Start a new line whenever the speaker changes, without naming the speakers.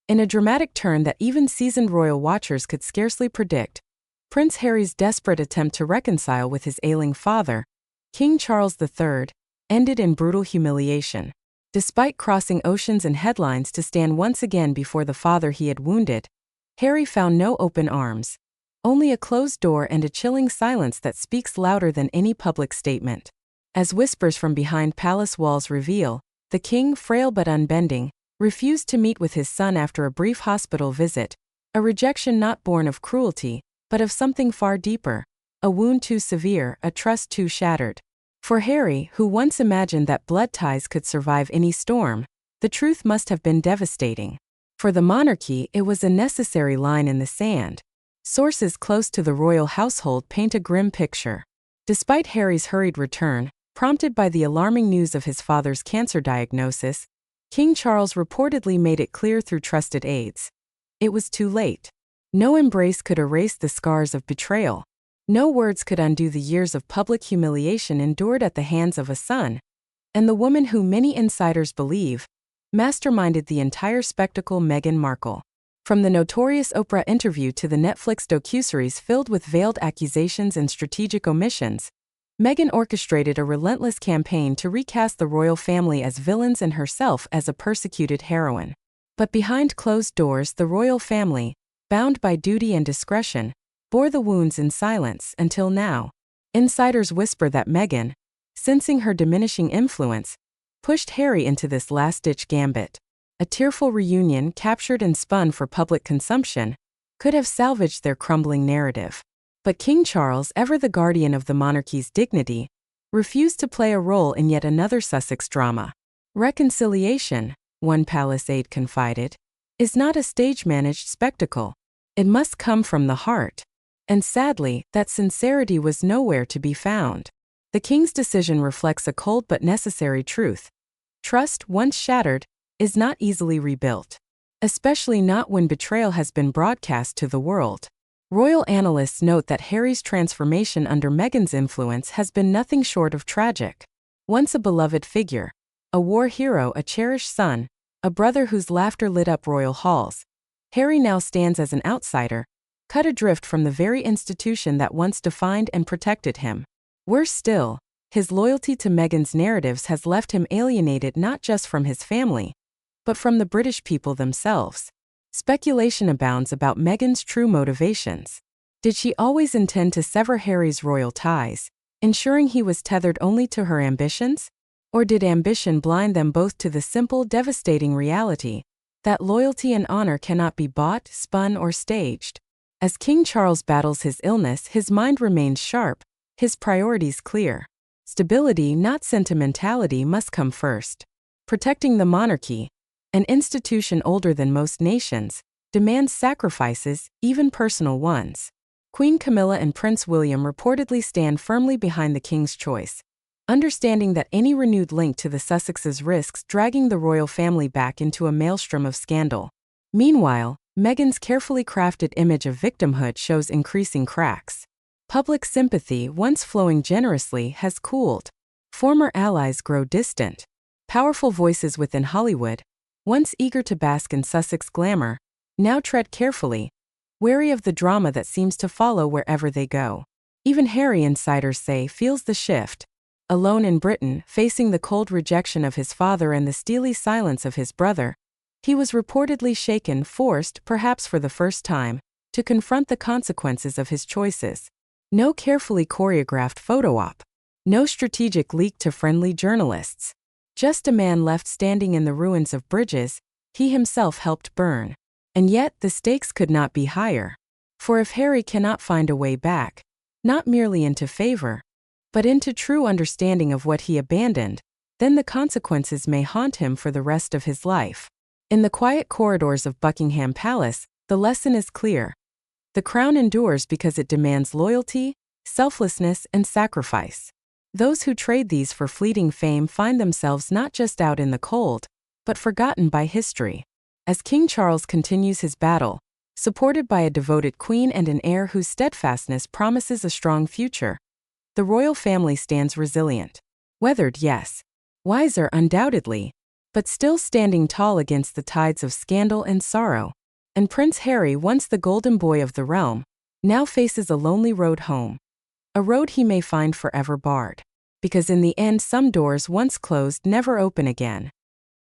In a dramatic turn that even seasoned royal watchers could scarcely predict, Prince Harry's desperate attempt to reconcile with his ailing father, King Charles III, ended in brutal humiliation. Despite crossing oceans and headlines to stand once again before the father he had wounded, Harry found no open arms, only a closed door and a chilling silence that speaks louder than any public statement. As whispers from behind palace walls reveal, the king, frail but unbending, refused to meet with his son after a brief hospital visit, a rejection not born of cruelty, but of something far deeper, a wound too severe, a trust too shattered. For Harry, who once imagined that blood ties could survive any storm, the truth must have been devastating. For the monarchy, it was a necessary line in the sand. Sources close to the royal household paint a grim picture. Despite Harry's hurried return, prompted by the alarming news of his father's cancer diagnosis, King Charles reportedly made it clear through trusted aides. It was too late. No embrace could erase the scars of betrayal. No words could undo the years of public humiliation endured at the hands of a son, and the woman who many insiders believe masterminded the entire spectacle, Meghan Markle. From the notorious Oprah interview to the Netflix docuseries filled with veiled accusations and strategic omissions, Meghan orchestrated a relentless campaign to recast the royal family as villains and herself as a persecuted heroine. But behind closed doors, the royal family, bound by duty and discretion, bore the wounds in silence until now. Insiders whisper that Meghan, sensing her diminishing influence, pushed Harry into this last-ditch gambit. A tearful reunion captured and spun for public consumption could have salvaged their crumbling narrative. But King Charles, ever the guardian of the monarchy's dignity, refused to play a role in yet another Sussex drama. Reconciliation, one palace aide confided, is not a stage-managed spectacle. It must come from the heart. And sadly, that sincerity was nowhere to be found. The king's decision reflects a cold but necessary truth. Trust, once shattered, is not easily rebuilt. Especially not when betrayal has been broadcast to the world. Royal analysts note that Harry's transformation under Meghan's influence has been nothing short of tragic. Once a beloved figure, a war hero, a cherished son, a brother whose laughter lit up royal halls, Harry now stands as an outsider, cut adrift from the very institution that once defined and protected him. Worse still, his loyalty to Meghan's narratives has left him alienated not just from his family, but from the British people themselves. Speculation abounds about Meghan's true motivations. Did she always intend to sever Harry's royal ties, ensuring he was tethered only to her ambitions? Or did ambition blind them both to the simple, devastating reality that loyalty and honor cannot be bought, spun, or staged? As King Charles battles his illness, his mind remains sharp, his priorities clear. Stability, not sentimentality, must come first. Protecting the monarchy, an institution older than most nations, demands sacrifices, even personal ones. Queen Camilla and Prince William reportedly stand firmly behind the king's choice, understanding that any renewed link to the Sussexes risks dragging the royal family back into a maelstrom of scandal. Meanwhile, Meghan's carefully crafted image of victimhood shows increasing cracks. Public sympathy, once flowing generously, has cooled. Former allies grow distant. Powerful voices within Hollywood, once eager to bask in Sussex glamour, now tread carefully, wary of the drama that seems to follow wherever they go. Even Harry, insiders say, feels the shift. Alone in Britain, facing the cold rejection of his father and the steely silence of his brother, he was reportedly shaken, forced, perhaps for the first time, to confront the consequences of his choices. No carefully choreographed photo op. No strategic leak to friendly journalists. Just a man left standing in the ruins of bridges he himself helped burn. And yet, the stakes could not be higher. For if Harry cannot find a way back, not merely into favor, but into true understanding of what he abandoned, then the consequences may haunt him for the rest of his life. In the quiet corridors of Buckingham Palace, the lesson is clear. The crown endures because it demands loyalty, selflessness, and sacrifice. Those who trade these for fleeting fame find themselves not just out in the cold, but forgotten by history. As King Charles continues his battle, supported by a devoted queen and an heir whose steadfastness promises a strong future, the royal family stands resilient. Weathered, yes. Wiser, undoubtedly. but still standing tall against the tides of scandal and sorrow. And Prince Harry, once the golden boy of the realm, now faces a lonely road home. A road he may find forever barred. Because in the end, some doors once closed never open again.